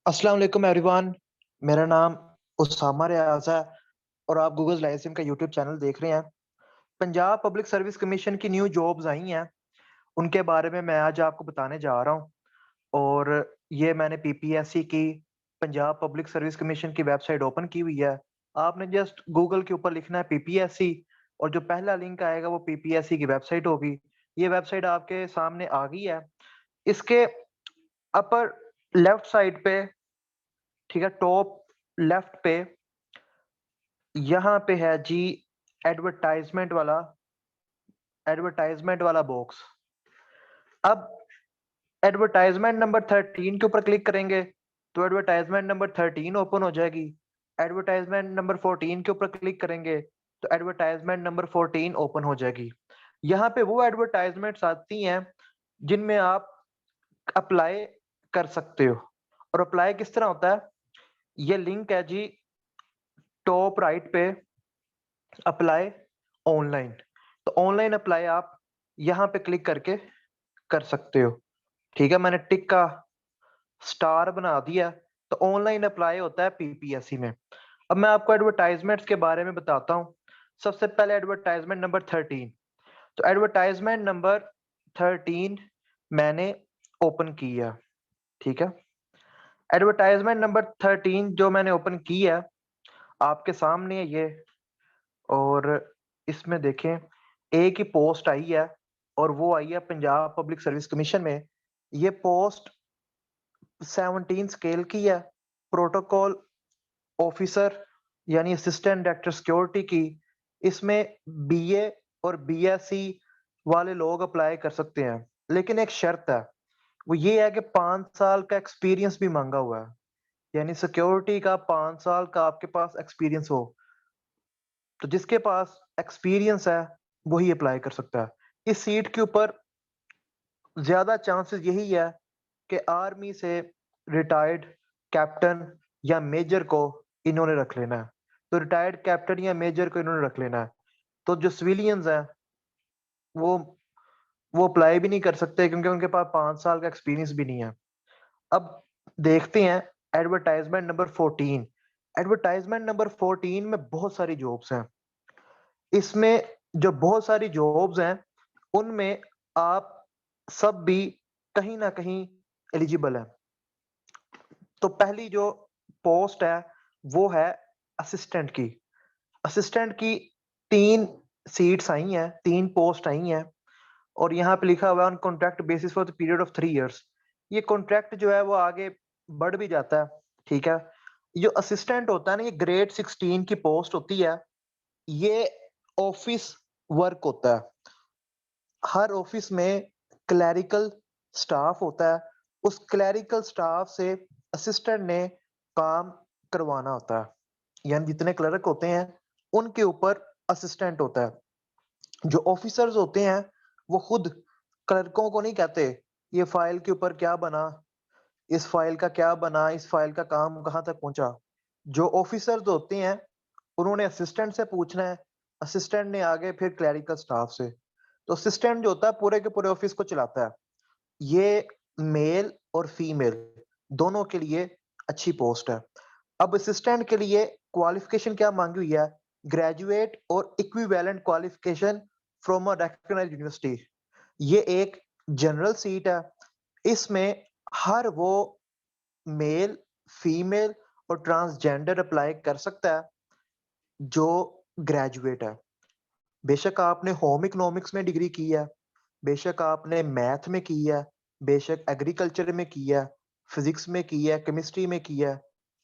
अस्सलाम वालेकुम एवरीवन। मेरा नाम उसामा रियाज है और आप गूगल लाइसिम का यूट्यूब चैनल देख रहे हैं। पंजाब पब्लिक सर्विस कमीशन की न्यू जॉब्स आई हैं, उनके बारे में मैं आज आपको बताने जा रहा हूँ। और ये मैंने पीपीएससी की पंजाब पब्लिक सर्विस कमीशन की वेबसाइट ओपन की हुई है। आपने जस्ट गूगल के ऊपर लिखना है पीपीएससी और जो पहला लिंक आएगा वो पीपीएससी की वेबसाइट होगी। ये वेबसाइट आपके सामने आ गई है। इसके अपर लेफ्ट साइड पे, ठीक है, टॉप लेफ्ट पे यहाँ पे है जी एडवर्टाइजमेंट वाला बॉक्स। अब एडवर्टाइजमेंट नंबर 13 के ऊपर क्लिक करेंगे तो एडवर्टाइजमेंट नंबर 13 ओपन हो जाएगी। एडवर्टाइजमेंट नंबर 14 के ऊपर क्लिक करेंगे तो एडवर्टाइजमेंट नंबर 14 ओपन हो जाएगी। यहाँ पे वो एडवर्टाइजमेंट्स आती हैं जिनमें आप अप्लाई कर सकते हो। और अप्लाई किस तरह होता है, ये लिंक है जी टॉप राइट पे, अप्लाई ऑनलाइन। तो ऑनलाइन अप्लाई आप यहाँ पे क्लिक करके कर सकते हो। ठीक है, मैंने टिक का स्टार बना दिया। तो ऑनलाइन अप्लाई होता है पीपीएससी में। अब मैं आपको एडवर्टाइजमेंट्स के बारे में बताता हूँ। सबसे पहले एडवर्टाइजमेंट नंबर 13। तो एडवर्टाइजमेंट नंबर 13 मैंने ओपन किया। ठीक है, एडवर्टाइजमेंट नंबर 13 जो मैंने ओपन किया आपके सामने है ये। और इसमें देखें, एक ही पोस्ट आई है और वो आई है पंजाब पब्लिक सर्विस कमीशन में। ये पोस्ट 17 स्केल की है, प्रोटोकॉल ऑफिसर यानी असिस्टेंट डायरेक्टर सिक्योरिटी की। इसमें बीए और बीएससी वाले लोग अप्लाई कर सकते हैं, लेकिन एक शर्त है, वो ये है कि 5 साल का एक्सपीरियंस भी मांगा हुआ है। यानी सिक्योरिटी का 5 साल का आपके पास एक्सपीरियंस हो। तो जिसके पास एक्सपीरियंस है वही अप्लाई कर सकता है। इस सीट के ऊपर ज्यादा चांसेस यही है कि आर्मी से रिटायर्ड कैप्टन या मेजर को इन्होंने रख लेना है। तो रिटायर्ड कैप्टन या मेजर को इन्होंने रख लेना है। तो जो सिविलियंस हैं वो वो अप्लाई भी नहीं कर सकते क्योंकि उनके पास 5 साल का एक्सपीरियंस भी नहीं है। अब देखते हैं एडवर्टाइजमेंट नंबर 14। एडवर्टाइजमेंट नंबर 14 में बहुत सारी जॉब्स हैं। इसमें जो बहुत सारी जॉब्स हैं उनमें आप सब भी कहीं ना कहीं एलिजिबल है। तो पहली जो पोस्ट है वो है असिस्टेंट की। असिस्टेंट की 3 सीट्स आई हैं, 3 पोस्ट आई हैं। और यहाँ पे लिखा हुआ है on contract basis for the period of 3 years. ये कॉन्ट्रैक्ट जो है वो आगे बढ़ भी जाता है। ठीक है, जो असिस्टेंट होता है ना, ये ग्रेड 16 की पोस्ट होती है। ये ऑफिस वर्क होता है। हर ऑफिस में क्लैरिकल स्टाफ होता है। उस क्लैरिकल स्टाफ से असिस्टेंट ने काम करवाना होता है। यानी जितने क्लर्क होते हैं उनके ऊपर असिस्टेंट होता है। जो ऑफिसर्स होते हैं वो खुद क्लर्कों को नहीं कहते ये फाइल के ऊपर क्या बना, इस फाइल का क्या बना, इस फाइल का काम कहाँ तक पहुंचा। जो ऑफिसर्स होते हैं उन्होंने असिस्टेंट से पूछना है, असिस्टेंट ने आगे फिर क्लैरिकल स्टाफ से। तो असिस्टेंट जो होता है पूरे के पूरे ऑफिस को चलाता है। ये मेल और फीमेल दोनों के लिए अच्छी पोस्ट है। अब असिस्टेंट के लिए क्वालिफिकेशन क्या मांगी हुई है, ग्रेजुएट और equivalent qualification from a recognised university. ये एक जनरल सीट है। इसमें हर वो मेल, फीमेल और ट्रांसजेंडर अप्लाई कर सकता है जो ग्रेजुएट है। बेशक आपने होम इकोनॉमिक्स में डिग्री की है, बेशक आपने मैथ में की है, बेशक एग्रीकल्चर में की है, फिजिक्स में की है, केमिस्ट्री में की है,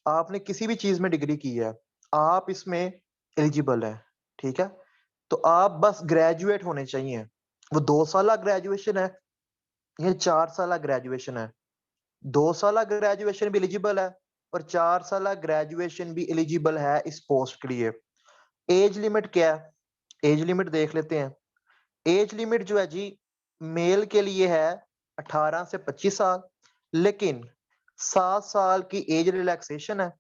आपने किसी भी चीज में डिग्री की है, आप इसमें एलिजिबल हैं। ठीक है, तो आप बस ग्रेजुएट होने चाहिए। वो 2 साल ग्रेजुएशन है या 4 साल ग्रेजुएशन है। 2 साल ग्रेजुएशन भी एलिजिबल है और 4 साल ग्रेजुएशन भी एलिजिबल है इस पोस्ट के लिए। एज लिमिट क्या है, एज लिमिट देख लेते हैं। एज लिमिट जो है जी मेल के लिए है 18 से 25 साल, लेकिन 7 साल की एज रिलैक्सेशन है।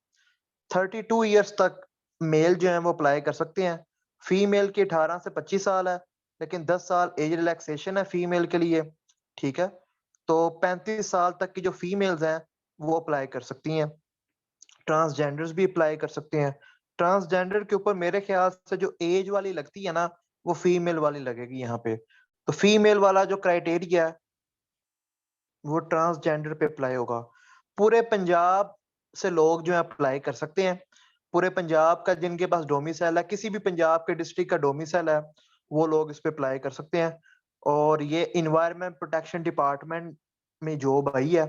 32 ईयर्स तक मेल जो है वो अप्लाई कर सकते हैं। फीमेल की 18 से 25 साल है, लेकिन 10 साल एज रिलैक्सेशन है फीमेल के लिए। ठीक है, तो 35 साल तक की जो फीमेल्स हैं वो अप्लाई कर सकती हैं। ट्रांसजेंडर्स भी अप्लाई कर सकते हैं। ट्रांसजेंडर के ऊपर मेरे ख्याल से जो एज वाली लगती है ना, वो फीमेल वाली लगेगी यहाँ पे। तो फीमेल वाला जो क्राइटेरिया है वो ट्रांसजेंडर पे अप्लाई होगा। पूरे पंजाब से लोग जो है अप्लाई कर सकते हैं। पूरे पंजाब का जिनके पास डोमिसाइल है, किसी भी पंजाब के डिस्ट्रिक्ट का डोमिसाइल है, वो लोग इस पे अप्लाई कर सकते हैं। और ये इन्वायरमेंट प्रोटेक्शन डिपार्टमेंट में जॉब आई है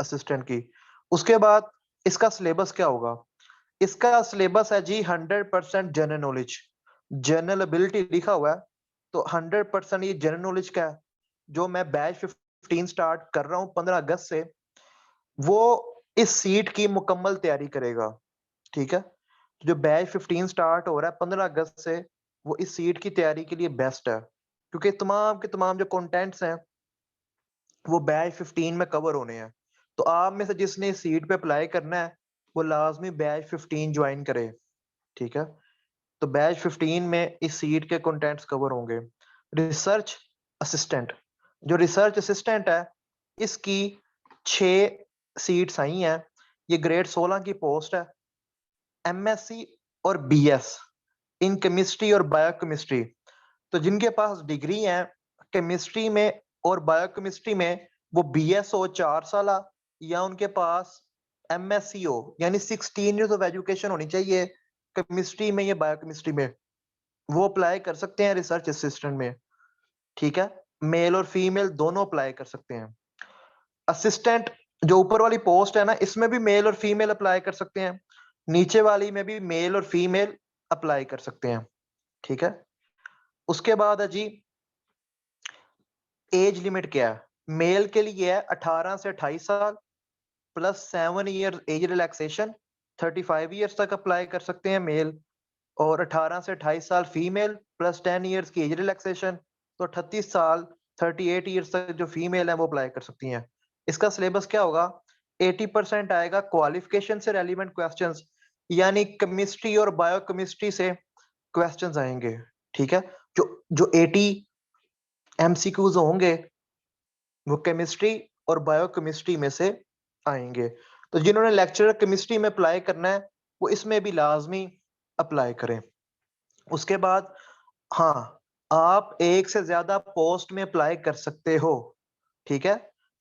असिस्टेंट की। उसके बाद इसका सिलेबस क्या होगा? इसका सिलेबस है जी 100% जनरल नॉलेज, जनरल एबिलिटी लिखा हुआ है। तो 100% ये जनरल नॉलेज का है। जो मैं बैच 15 स्टार्ट कर रहा हूँ 15 अगस्त से, वो इस सीट की मुकम्मल तैयारी करेगा। ठीक है, जो बैच 15 स्टार्ट हो रहा है 15 अगस्त से, वो इस सीट की तैयारी के लिए बेस्ट है, क्योंकि तमाम के तमाम जो कंटेंट्स हैं वो बैच 15 में कवर होने हैं। तो आप में से जिसने इस सीट पे अप्लाई करना है, वो लाजमी बैच 15 ज्वाइन करे। ठीक है, तो बैच 15 में इस सीट के कंटेंट्स कवर होंगे। रिसर्च असिस्टेंट, जो रिसर्च असिस्टेंट है, इसकी 6 सीट्स आई हैं। ये ग्रेड 16 की पोस्ट है। एमएससी और बीएस इन केमिस्ट्री और बायोकेमिस्ट्री। तो जिनके पास डिग्री है केमिस्ट्री में और बायोकेमिस्ट्री में, वो बीएस हो 4 साल, या उनके पास एमएससी हो, यानी 16 ईयर्स ऑफ एजुकेशन होनी चाहिए केमिस्ट्री में या बायोकेमिस्ट्री में, वो अप्लाई कर सकते हैं रिसर्च असिस्टेंट में। ठीक है, मेल और फीमेल दोनों अप्लाई कर सकते हैं। असिस्टेंट जो ऊपर वाली पोस्ट है ना, इसमें भी मेल और फीमेल अप्लाई कर सकते हैं। नीचे वाली में भी मेल और फीमेल अप्लाई कर सकते हैं। ठीक है, उसके बाद है जी एज लिमिट क्या है? मेल के लिए है 18 से 28 साल plus 7 year age relaxation, 35 years तक अप्लाई कर सकते हैं मेल। और 18 से 28 साल फीमेल प्लस 10 इयर्स की एज रिलैक्सेशन, तो 38 साल 38 इयर्स तक जो फीमेल है वो अप्लाई कर सकती हैं। इसका सिलेबस क्या होगा? 80% आएगा क्वालिफिकेशन से रेलिवेंट क्वेश्चंस, यानी केमिस्ट्री और बायोकेमिस्ट्री से क्वेश्चंस आएंगे। ठीक है, जो जो 80 एमसीक्यूज होंगे वो केमिस्ट्री और बायोकेमिस्ट्री में से आएंगे। तो जिन्होंने लेक्चरर केमिस्ट्री में अप्लाई करना है, वो इसमें भी लाजमी अप्लाई करें। उसके बाद हाँ, आप एक से ज्यादा पोस्ट में अप्लाई कर सकते हो। ठीक है,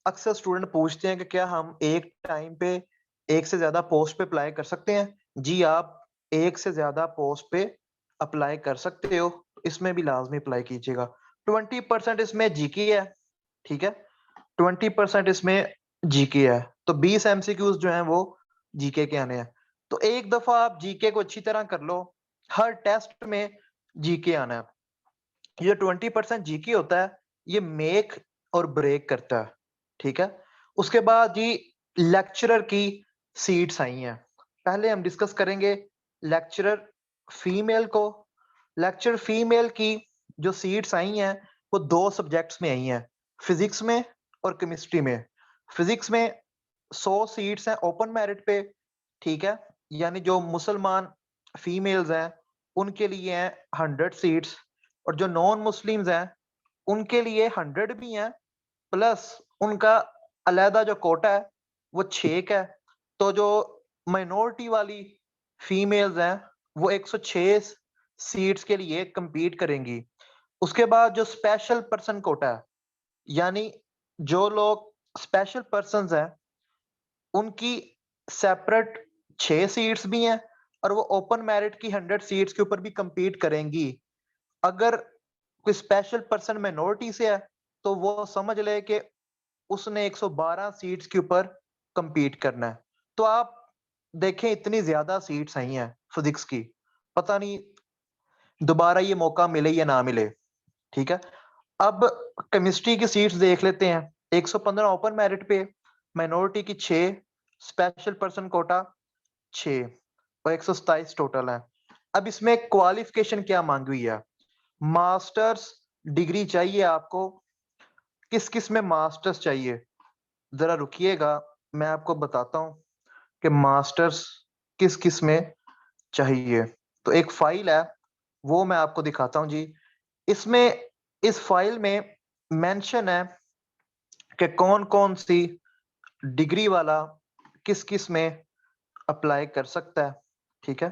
अक्सर स्टूडेंट पूछते हैं कि क्या हम एक टाइम पे एक से ज्यादा पोस्ट पे अप्लाई कर सकते हैं? जी, आप एक से ज्यादा पोस्ट पे अप्लाई कर सकते हो। इसमें भी लाजमी अप्लाई कीजिएगा। 20% इसमें जीके है। ठीक है, 20% इसमें जीके है, तो 20 एमसीक्यूज जो हैं वो जीके के आने हैं। तो एक दफा आप जीके को अच्छी तरह कर लो, हर टेस्ट में जीके आना है। ये 20% जीके होता है, ये मेक और ब्रेक करता है। ठीक है, उसके बाद जी लेक्चरर की सीट्स आई हैं। पहले हम डिस्कस करेंगे लेक्चरर फीमेल को। लेक्चर फीमेल की जो सीट्स आई हैं वो 2 सब्जेक्ट्स में आई हैं, फिजिक्स में और केमिस्ट्री में। फिजिक्स में 100 सीट्स हैं ओपन मेरिट पे। ठीक है, यानी जो मुसलमान फीमेल्स हैं उनके लिए हैं 100 सीट्स, और जो नॉन मुस्लिम्स हैं उनके लिए 100 भी हैं, प्लस उनका अलहदा जो कोटा है वो 6 का है। तो जो माइनॉरिटी वाली फीमेल्स हैं वो 106 सीट्स के लिए compete करेंगी। उसके बाद जो स्पेशल पर्सन कोटा है, यानी जो लोग स्पेशल पर्सन्स हैं, उनकी सेपरेट 6 सीट्स भी हैं, और वो ओपन मेरिट की 100 सीट्स के ऊपर भी compete करेंगी। अगर कोई स्पेशल पर्सन माइनॉरिटी से है, तो वो समझ ले कि उसने 112 सीट्स के ऊपर compete करना है। तो आप देखें, इतनी ज्यादा सीट्स आई हैं फिजिक्स की, पता नहीं दोबारा ये मौका मिले या ना मिले। ठीक है, अब केमिस्ट्री की सीट्स देख लेते हैं। 115 ओपन मेरिट पे, माइनॉरिटी की 6, स्पेशल पर्सन कोटा 6, और 127 टोटल है। अब इसमें क्वालिफिकेशन क्या मांगी हुई है? मास्टर्स डिग्री चाहिए आपको। किस किस में मास्टर्स चाहिए? जरा रुकिएगा, मैं आपको बताता हूँ कि मास्टर्स किस किस में चाहिए। तो एक फाइल है, वो मैं आपको दिखाता हूँ जी। इसमें इस फाइल में मेंशन है कि कौन कौन सी डिग्री वाला किस किस में अप्लाई कर सकता है, ठीक है।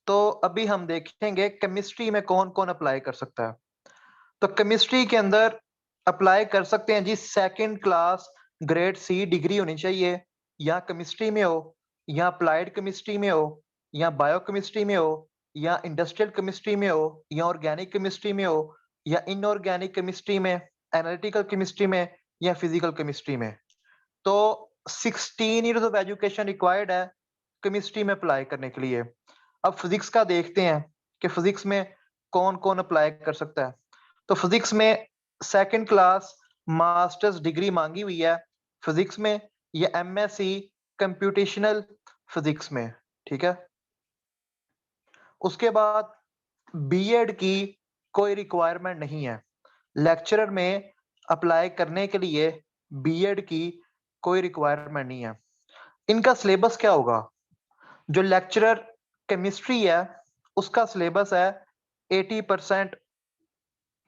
तो अभी हम देखेंगे केमिस्ट्री में कौन कौन अप्लाई कर सकता है। तो केमिस्ट्री के अंदर अप्लाई कर सकते हैं जी, second class grade C degree होनी चाहिए, या केमिस्ट्री में हो, या अप्लाइड केमिस्ट्री में हो, या बायोकेमिस्ट्री में हो, या इंडस्ट्रियल केमिस्ट्री में हो, या ऑर्गेनिक केमिस्ट्री में हो, या इनऑर्गेनिक केमिस्ट्री में, एनालिटिकल केमिस्ट्री में, या फिजिकल केमिस्ट्री में। तो 16 ईयर्स ऑफ एजुकेशन रिक्वायर्ड है केमिस्ट्री में अप्लाई करने के लिए। अब फिजिक्स का देखते हैं कि फिजिक्स में कौन कौन अप्लाई कर सकता है। तो फिजिक्स में सेकंड क्लास मास्टर्स डिग्री मांगी हुई है फिजिक्स में, या एमएससी कंप्यूटेशनल फिजिक्स में, ठीक है। उसके बाद बीएड की कोई रिक्वायरमेंट नहीं है। लेक्चरर में अप्लाई करने के लिए बीएड की कोई रिक्वायरमेंट नहीं है। इनका सिलेबस क्या होगा? जो लेक्चरर केमिस्ट्री है उसका सिलेबस है 80%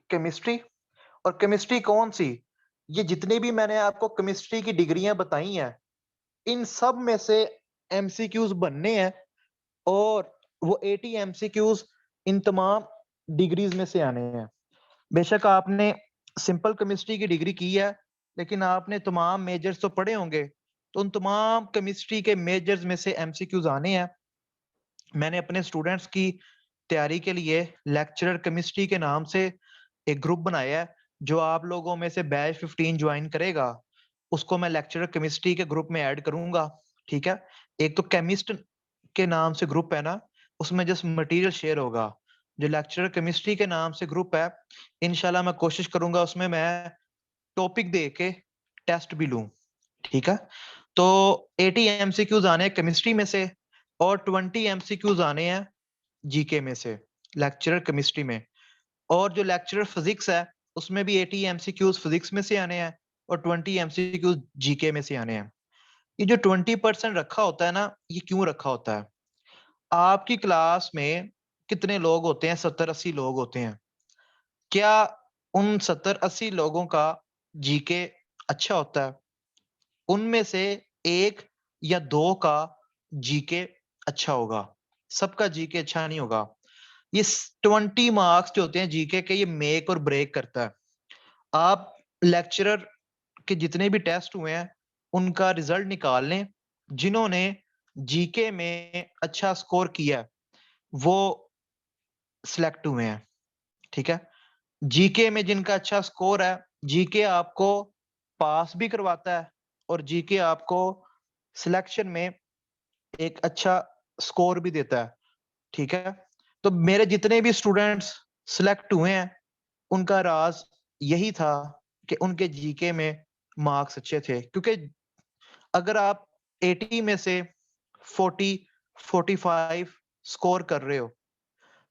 केमिस्ट्री। और केमिस्ट्री कौन सी? ये जितनी भी मैंने आपको केमिस्ट्री की डिग्रियां बताई हैं, इन सब में से एमसीक्यूज बनने हैं, और वो 80 एमसीक्यूज इन तमाम डिग्रीज में से आने हैं। बेशक आपने सिंपल केमिस्ट्री की डिग्री की है, लेकिन आपने तमाम मेजर्स तो पढ़े होंगे, तो उन तमाम केमिस्ट्री के मेजर्स में से एमसीक्यूज आने हैं। मैंने अपने स्टूडेंट्स की तैयारी के लिए लेक्चरर केमिस्ट्री के नाम से एक ग्रुप बनाया है। जो आप लोगों में से बैच 15 ज्वाइन करेगा, उसको मैं लेक्चरर केमिस्ट्री के ग्रुप में ऐड करूंगा, ठीक है। एक तो केमिस्ट के नाम से ग्रुप है ना, उसमें जस्ट मटेरियल शेयर होगा। जो लेक्चरर केमिस्ट्री के नाम से ग्रुप है, इंशाल्लाह मैं कोशिश करूंगा उसमें मैं टॉपिक दे के टेस्ट भी लूं, ठीक है। तो 80 एमसीक्यूज आने हैं केमिस्ट्री में से, और 20 एमसीक्यूज आने हैं जीके में से, लेक्चरर केमिस्ट्री में। और जो लेक्चरर फिजिक्स है, उसमें भी 80 एमसीक्यूज फिजिक्स में से आने हैं, और 20 एमसीक्यूज जीके में से आने हैं। ये जो 20% रखा होता है ना, ये क्यों रखा होता है? आपकी क्लास में कितने लोग होते हैं? 70-80 लोग होते हैं। क्या उन 70-80 लोगों का जीके अच्छा होता है? उनमें से एक या दो का जीके अच्छा होगा, सबका जीके अच्छा नहीं होगा। ये 20 मार्क्स जो होते हैं जीके के, ये मेक और ब्रेक करता है। आप लेक्चरर के जितने भी टेस्ट हुए हैं, उनका रिजल्ट निकाल लें। जिन्होंने जीके में अच्छा स्कोर किया है, वो सिलेक्ट हुए हैं, ठीक है। जीके में जिनका अच्छा स्कोर है, जीके आपको पास भी करवाता है, और जीके आपको सिलेक्शन में एक अच्छा स्कोर भी देता है, ठीक है। तो मेरे जितने भी स्टूडेंट्स सिलेक्ट हुए हैं, उनका राज यही था कि उनके जीके में मार्क्स अच्छे थे। क्योंकि अगर आप 80 में से 40 45 स्कोर कर रहे हो,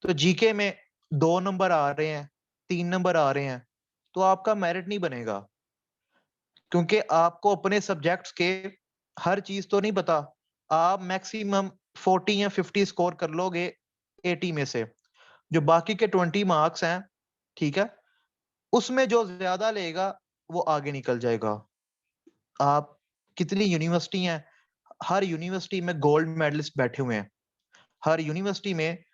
तो जीके में 2 नंबर आ रहे हैं, 3 नंबर आ रहे हैं, तो आपका मेरिट नहीं बनेगा। क्योंकि आपको अपने सब्जेक्ट्स के हर चीज तो नहीं पता। आप मैक्सिमम 40 या 50 स्कोर कर लोगे 80 में से। जो बाकी के 20 मार्क्स हैं, ठीक है, उसमें जो ज्यादा लेगा वो आगे निकल जाएगा। आप कितनी यूनिवर्सिटी हैं, हर यूनिवर्सिटी में गोल्ड मेडलिस्ट बैठे हुए हैं। हर यूनिवर्सिटी में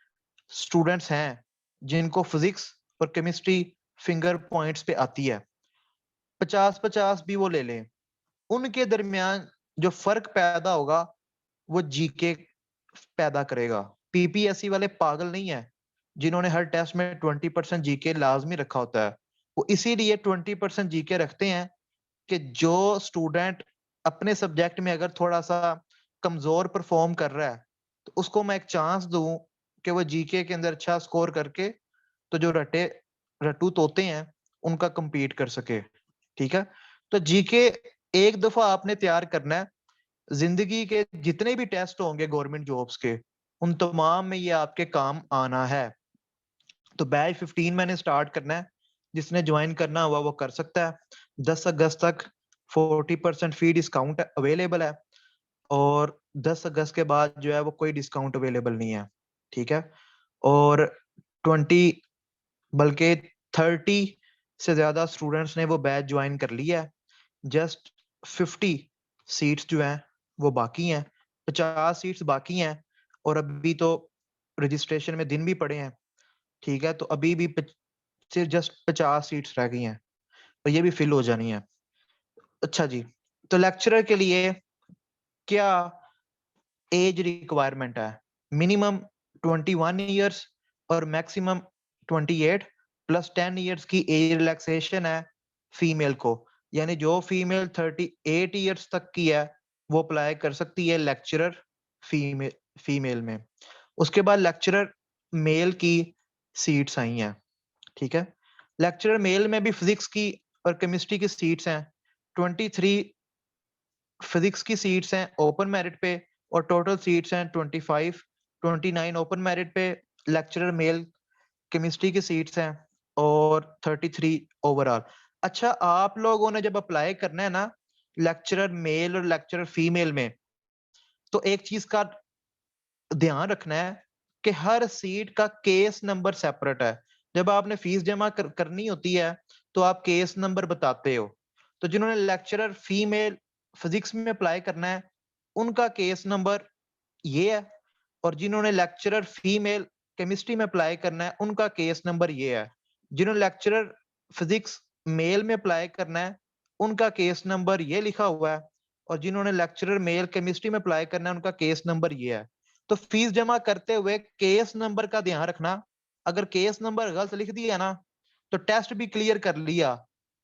स्टूडेंट्स हैं जिनको फिजिक्स और केमिस्ट्री फिंगर पॉइंट्स पे आती है। 50-50 भी वो ले लें, उनके दरमियान जो फर्क पैदा होगा, वो जीके पैदा करेगा। पीपीएससी वाले पागल नहीं है जिन्होंने हर टेस्ट में 20% जीके लाजमी रखा होता है। वो इसीलिए 20% जीके रखते हैं कि जो स्टूडेंट अपने सब्जेक्ट में अगर थोड़ा सा कमजोर परफॉर्म कर रहा है, तो उसको मैं एक चांस दूं कि वो जीके के अंदर अच्छा स्कोर करके, तो जो रट्टू तोते हैं उनका compete कर सके, ठीक है। तो जीके एक दफा आपने तैयार करना है, जिंदगी के जितने भी टेस्ट होंगे गवर्नमेंट जॉब्स के, उन तमाम में ये आपके काम आना है। तो बैच 15 मैंने स्टार्ट करना है, जिसने ज्वाइन करना हुआ वो कर सकता है। 10 अगस्त तक 40% फी डिस्काउंट अवेलेबल है, और 10 अगस्त के बाद जो है वो कोई डिस्काउंट अवेलेबल नहीं है, ठीक है। और 20 बल्कि 30 से ज्यादा स्टूडेंट्स ने वो बैच ज्वाइन कर लिया है। जस्ट 50 सीट्स जो हैं वो बाकी हैं, 50 सीट्स बाकी हैं, और अभी तो रजिस्ट्रेशन में दिन भी पड़े हैं, ठीक है। तो अभी भी सिर्फ जस्ट 50 सीट्स रह गई हैं और ये भी फिल हो जानी है। अच्छा जी, तो लेक्चरर के लिए क्या एज रिक्वायरमेंट है? मिनिमम 21 ईयर्स और मैक्सिमम 28 प्लस 10 ईयर्स की एज रिलैक्सेशन है फीमेल को, यानी जो फीमेल 38 ईयर्स तक की है वो अप्लाई कर सकती है लेक्चरर फीमेल फीमेल में। उसके बाद लेक्चरर मेल की सीट्स आई हैं, ठीक है। लेक्चरर मेल में भी फिजिक्स की और केमिस्ट्री की सीट्स हैं। 23 फिजिक्स की सीट्स हैं ओपन मेरिट पे, और टोटल सीट्स हैं 25। 29 ओपन मेरिट पे लेक्चरर मेल केमिस्ट्री की सीट्स हैं, और 33 ओवरऑल। अच्छा, आप लोगों ने जब अप्लाई करना है ना लेक्चरर मेल और लेक्चरर फीमेल में, तो एक चीज का ध्यान रखना है कि हर सीट का केस नंबर सेपरेट है। जब आपने फीस जमा करनी होती है तो आप केस नंबर बताते हो। तो जिन्होंने लेक्चरर फीमेल फिजिक्स में अप्लाई करना है उनका केस नंबर ये है, और जिन्होंने लेक्चरर फीमेल केमिस्ट्री में अप्लाई करना है उनका केस नंबर ये है। जिन्होंने लेक्चरर फिजिक्स मेल में अप्लाई करना है उनका केस नंबर ये लिखा हुआ है, और जिन्होंने लेक्चरर मेल केमिस्ट्री में अप्लाई करना है उनका केस नंबर ये है। तो फीस जमा करते हुए केस नंबर का ध्यान रखना। अगर केस नंबर गलत लिख दिया ना तो टेस्ट भी क्लियर कर लिया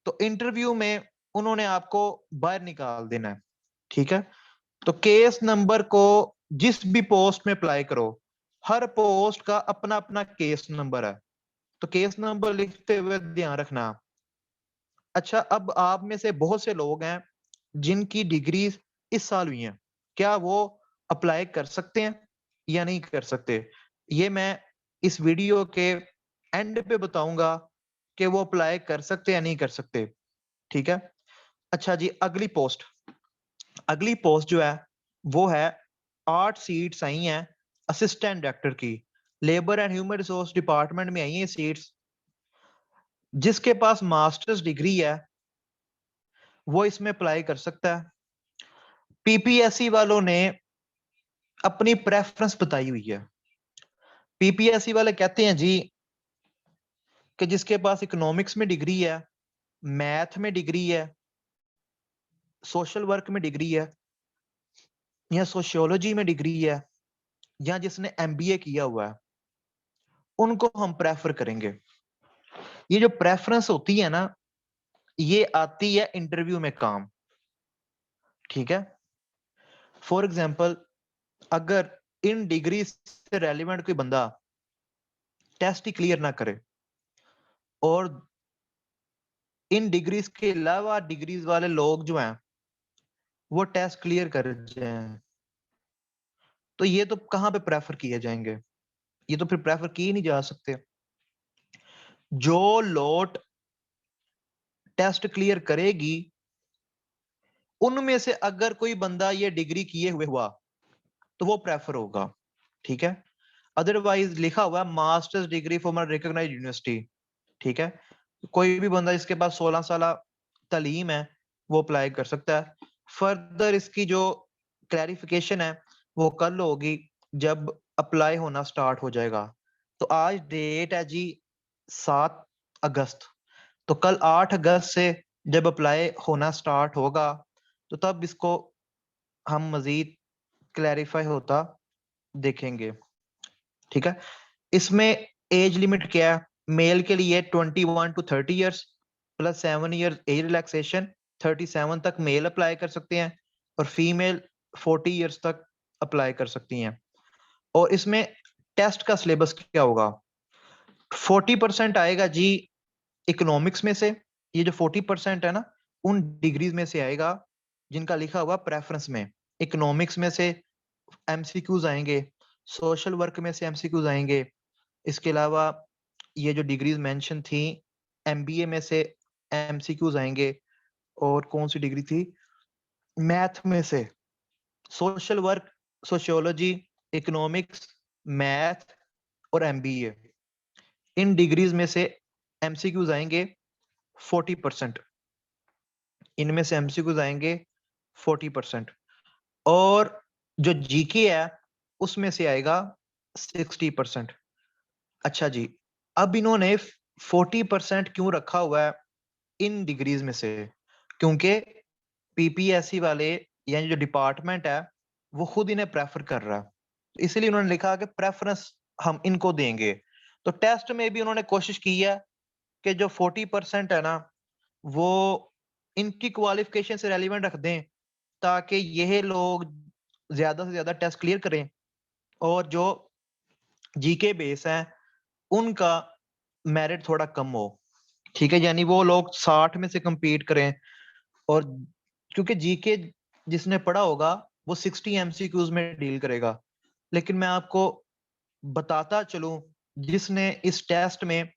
तो इंटरव्यू में उन्होंने आपको बाहर निकाल देना है, ठीक है। तो केस नंबर को जिस भी पोस्ट में अप्लाई करो, हर पोस्ट का अपना अपना केस नंबर है, तो केस नंबर लिखते हुए ध्यान रखना। अच्छा, अब आप में से बहुत से लोग हैं जिनकी डिग्री इस साल हुई हैं, क्या वो अप्लाई कर सकते हैं या नहीं कर सकते? ये मैं इस वीडियो के एंड पे बताऊंगा कि वो अप्लाई कर सकते या नहीं कर सकते, ठीक है। अच्छा जी, अगली पोस्ट जो है वो है 8 सीट्स आई हैं असिस्टेंट डायरेक्टर की। Labour and human resource department में आई हैं सीट्स। जिसके पास मास्टर्स डिग्री है वो इसमें अप्लाई कर सकता है। पीपीएससी वालों ने अपनी प्रेफरेंस बताई हुई है। पीपीएससी वाले कहते हैं जी कि जिसके पास इकोनॉमिक्स में डिग्री है, मैथ में डिग्री है, सोशल वर्क में डिग्री है, या सोशियोलॉजी में डिग्री है, या जिसने एमबीए किया हुआ है, उनको हम प्रेफर करेंगे। ये जो प्रेफरेंस होती है ना, ये आती है इंटरव्यू में काम, ठीक है। फॉर एग्जाम्पल, अगर इन डिग्री से रेलिवेंट कोई बंदा टेस्ट ही क्लियर ना करे और इन डिग्रीज के अलावा डिग्रीज वाले लोग जो हैं वो टेस्ट क्लियर कर जाएं, तो ये तो कहां पे प्रेफर किए जाएंगे? ये तो फिर प्रेफर किए नहीं जा सकते। जो लोट टेस्ट क्लियर करेगी उनमें से अगर कोई बंदा ये डिग्री किए हुए हुआ तो वो प्रेफर होगा, ठीक है। अदरवाइज लिखा हुआ है masters degree from recognised university, ठीक है। कोई भी बंदा जिसके पास 16 साल तालीम है वो अप्लाई कर सकता है। फर्दर इसकी जो क्लैरिफिकेशन है वो कल होगी जब अप्लाई होना स्टार्ट हो जाएगा। तो आज डेट है जी 7 अगस्त, तो कल 8 अगस्त से जब अप्लाई होना स्टार्ट होगा तो तब इसको हम मजीद क्लैरिफाई होता देखेंगे, ठीक है। इसमें एज लिमिट क्या है? मेल के लिए 21 to 30 years plus 7 year age relaxation, 37 तक मेल अप्लाई कर सकते हैं, और फीमेल 40 ईयर्स तक अप्लाई कर सकती हैं। और इसमें टेस्ट का सिलेबस क्या होगा? 40% आएगा जी इकोनॉमिक्स में से। ये जो 40% है ना उन डिग्रीज में से आएगा जिनका लिखा हुआ प्रेफरेंस में। इकोनॉमिक्स में से एमसीक्यूज आएंगे, सोशल वर्क में से एमसीक्यूज आएंगे, इसके अलावा ये जो डिग्रीज मेंशन थी एमबीए में से एमसीक्यूज आएंगे, और कौन सी डिग्री थी मैथ में से, social work, sociology, economics, math और एमबीए, इन डिग्रीज में से एमसीक्यूज आएंगे 40%। इनमें से एमसीक्यूज आएंगे 40%। और जो जीके है उसमें से आएगा 60%। अच्छा जी, अब इन्होंने 40% क्यों रखा हुआ है इन डिग्रीज में से? क्योंकि पीपीएससी वाले यानी जो डिपार्टमेंट है वो खुद इन्हें प्रेफर कर रहा है, इसलिए उन्होंने लिखा कि प्रेफरेंस हम इनको देंगे। तो टेस्ट में भी उन्होंने कोशिश की है कि जो 40% है ना वो इनकी क्वालिफिकेशन से रेलिवेंट रख दें, ताकि यह लोग ज्यादा से ज्यादा टेस्ट क्लियर करें और जो जीके बेस है उनका मेरिट थोड़ा कम हो। ठीक है, यानी वो लोग 60 में से compete करें। और क्योंकि जीके जिसने पढ़ा होगा वो 60 एमसीक्यूज में डील करेगा, लेकिन मैं आपको बताता चलूं, जिसने इस टेस्ट में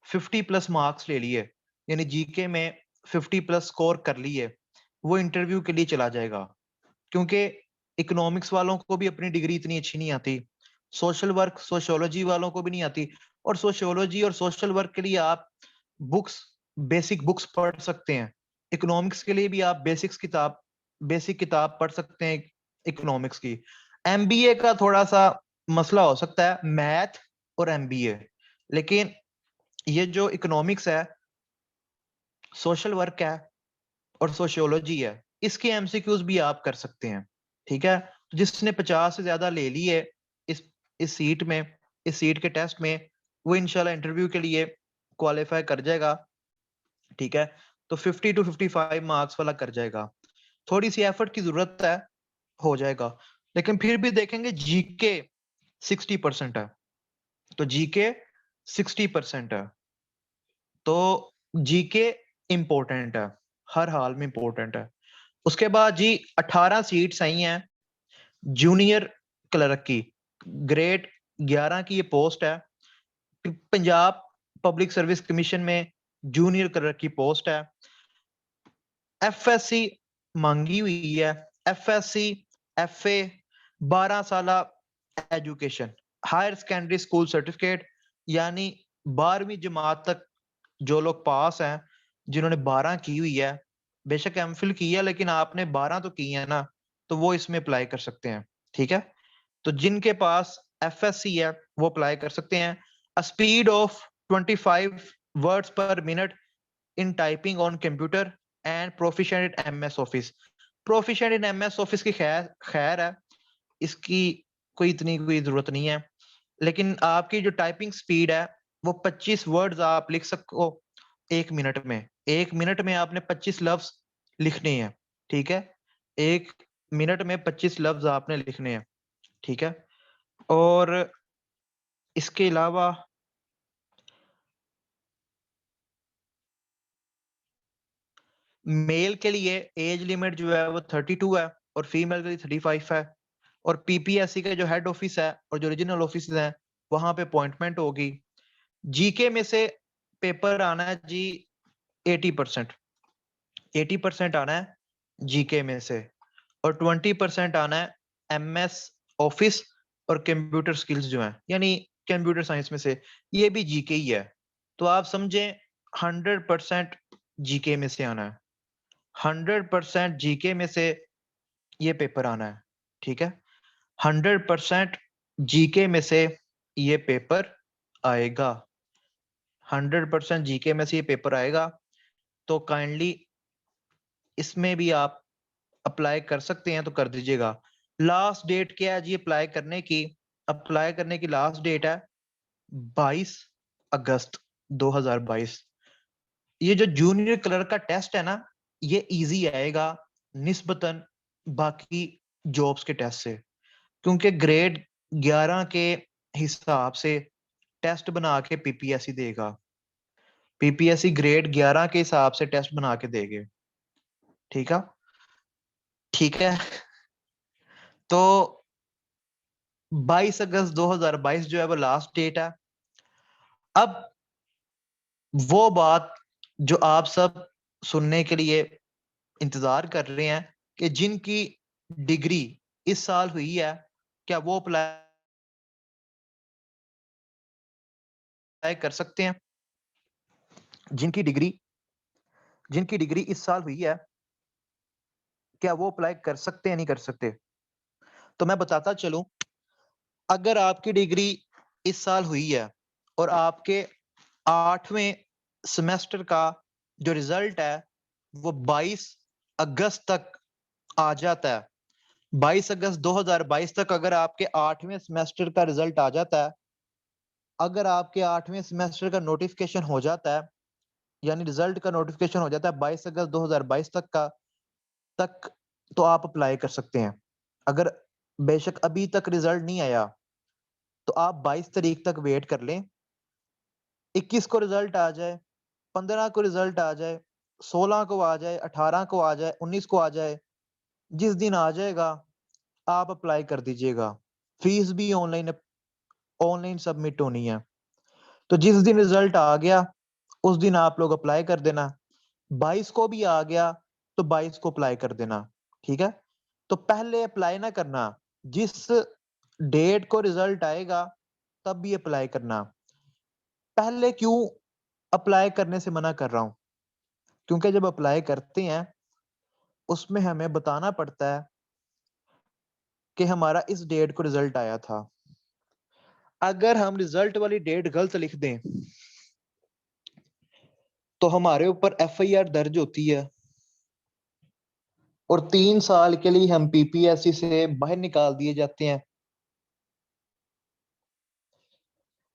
50 प्लस मार्क्स ले लिए यानी जीके में 50 प्लस स्कोर कर लिए, वो इंटरव्यू के लिए चला जाएगा। क्योंकि इकोनॉमिक्स वालों को भी अपनी डिग्री इतनी अच्छी नहीं आती, सोशल वर्क सोशियोलॉजी वालों को भी नहीं आती, और सोशियोलॉजी और सोशल वर्क के लिए आप बुक्स बेसिक बुक्स पढ़ सकते हैं, इकोनॉमिक्स के लिए भी आप बेसिक किताब पढ़ सकते हैं इकोनॉमिक्स की। एमबीए का थोड़ा सा मसला हो सकता है, मैथ और एमबीए, लेकिन ये जो इकोनॉमिक्स है, सोशल वर्क है और सोशियोलॉजी है, इसके एमसीक्यूज भी आप कर सकते हैं। ठीक है, तो जिसने 50 से ज्यादा ले लिए इस इस सीट में, इस सीट के टेस्ट में, वो इंशाल्लाह इंटरव्यू के लिए क्वालिफाई कर जाएगा। ठीक है, तो 50 टू 55 मार्क्स वाला कर जाएगा। थोड़ी सी एफर्ट की जरूरत है, हो जाएगा, लेकिन फिर भी देखेंगे जीके 60% है, तो जीके 60% है, तो जीके इंपॉर्टेंट है, हर हाल में इंपॉर्टेंट है। उसके बाद जी 18 सीट्स आई हैं जूनियर क्लर्क की, ग्रेड 11 की ये पोस्ट है। पंजाब पब्लिक सर्विस कमीशन में जूनियर क्लर्क की पोस्ट है। एफएससी मांगी हुई है, एफएससी एफए 12 साल education, higher secondary school certificate, यानी 12वीं जमात तक जो लोग पास हैं, जिन्होंने 12 की हुई है, बेशक एमफिल की है लेकिन आपने 12 तो की है ना, तो वो इसमें अप्लाई कर सकते हैं। ठीक है, तो जिनके पास एफएससी है वो अप्लाई कर सकते हैं। अ स्पीड ऑफ 25 वर्ड्स पर minute in typing on computer and proficient in MS office. Proficient in MS office की खैर खैर है, इसकी कोई जरूरत नहीं है, लेकिन आपकी जो टाइपिंग स्पीड है वो 25 वर्ड्स आप लिख सको 1 मिनट में। 1 मिनट में आपने 25 लफ्ज लिखने हैं। ठीक है, 1 मिनट में 25 लफ्ज आपने लिखने हैं। ठीक है, और इसके अलावा मेल के लिए एज लिमिट जो है वो 32 है और फीमेल के लिए 35 है। और पीपीएससी का जो हेड ऑफिस है और जो रीजनल ऑफिस है वहां पे अपॉइंटमेंट होगी। जीके में से पेपर आना है जी 80%, 80% आना है जीके में से, और 20% आना है एमएस ऑफिस और कंप्यूटर स्किल्स जो है यानी कंप्यूटर साइंस में से, ये भी जीके ही है। तो आप समझें 100% जीके में से आना है, 100% जीके में से ये पेपर आना है। ठीक है, 100% जीके में से ये पेपर आएगा, 100% जीके में से ये पेपर आएगा। तो काइंडली इसमें भी आप अप्लाई कर सकते हैं तो कर दीजिएगा। लास्ट डेट क्या है जी अप्लाई करने की? अप्लाई करने की लास्ट डेट है 22 अगस्त 2022। ये जो जूनियर क्लर्क का टेस्ट है ना, ये इजी आएगा निस्बतन बाकी जॉब्स के टेस्ट से, क्योंकि ग्रेड 11 के हिसाब से टेस्ट बना के पीपीएससी देगा, पीपीएससी ग्रेड 11 के हिसाब से टेस्ट बना के देगे। ठीक है, ठीक है, तो 22 अगस्त 2022 जो है वो लास्ट डेट है। अब वो बात जो आप सब सुनने के लिए इंतजार कर रहे हैं कि जिनकी डिग्री इस साल हुई है, क्या वो अप्लाई कर सकते हैं? जिनकी डिग्री जिनकी डिग्री इस साल हुई है, क्या वो अप्लाई कर सकते हैं, नहीं कर सकते? तो मैं बताता चलूं, अगर आपकी डिग्री इस साल हुई है और आपके 8वें सेमेस्टर का जो रिजल्ट है वो 22 अगस्त तक आ जाता है, 22 अगस्त 2022 तक अगर आपके 8वें सेमेस्टर का रिजल्ट आ जाता है, अगर आपके 8वें सेमेस्टर का नोटिफिकेशन हो जाता है, यानी रिजल्ट का नोटिफिकेशन हो जाता है 22 अगस्त 2022 तक तो आप अप्लाई कर सकते हैं। अगर बेशक अभी तक रिजल्ट नहीं आया तो आप 22 तारीख तक वेट कर लें। 21 को रिजल्ट आ जाए, 15 को रिजल्ट आ जाए, 16 को आ जाए, 18 को आ जाए, 19 को आ जाए, जिस दिन आ जाएगा आप अप्लाई कर दीजिएगा। फीस भी ऑनलाइन ऑनलाइन सबमिट होनी है। तो जिस दिन रिजल्ट आ गया उस दिन आप लोग अप्लाई कर देना। 22 को भी आ गया तो 22 को अप्लाई कर देना। ठीक है? तो पहले अप्लाई ना करना, जिस डेट को रिजल्ट आएगा तब भी अप्लाई करना। पहले क्यों अप्लाई करने से मना कर रहा हूं? क्योंकि जब अप्लाई करते हैं उसमें हमें बताना पड़ता है कि हमारा इस डेट को रिजल्ट आया था। अगर हम रिजल्ट वाली डेट गलत लिख दें तो हमारे ऊपर एफआईआर दर्ज होती है और 3 साल के लिए हम पीपीएससी से बाहर निकाल दिए जाते हैं।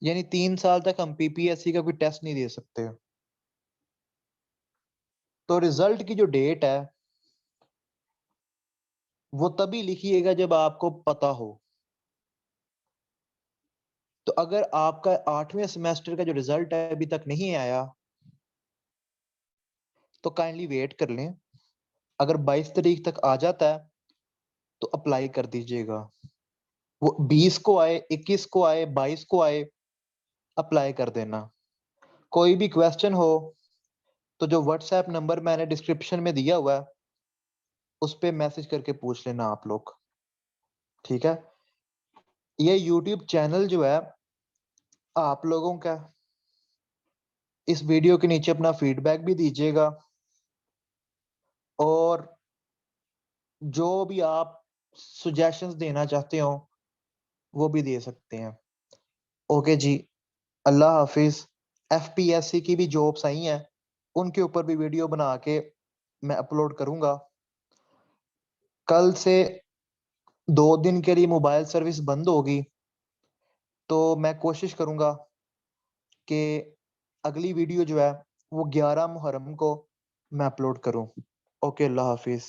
यानी 3 साल तक हम पीपीएससी का कोई टेस्ट नहीं दे सकते। तो रिजल्ट की जो डेट है वो तभी लिखिएगा जब आपको पता हो। तो अगर आपका 8वें सेमेस्टर का जो रिजल्ट है अभी तक नहीं आया तो काइंडली वेट कर लें। अगर 22 तारीख तक आ जाता है तो अप्लाई कर दीजिएगा। वो 20 को आए, 21 को आए, 22 को आए, अप्लाई कर देना। कोई भी क्वेश्चन हो तो जो व्हाट्सएप नंबर मैंने डिस्क्रिप्शन में दिया हुआ है उस पे मैसेज करके पूछ लेना आप लोग। ठीक है? ये यूट्यूब चैनल जो है आप लोगों का, इस वीडियो के नीचे अपना फीडबैक भी दीजिएगा और जो भी आप सजेशंस देना चाहते हो वो भी दे सकते हैं। ओके जी, अल्लाह हाफिज। एफपीएससी की भी जॉब्स आई हैं, उनके ऊपर भी वीडियो बना के मैं अपलोड करूंगा। कल से 2 दिन के लिए मोबाइल सर्विस बंद होगी तो मैं कोशिश करूंगा कि अगली वीडियो जो है वो 11 मुहर्रम को मैं अपलोड करूं। ओके, अल्लाह हाफिज।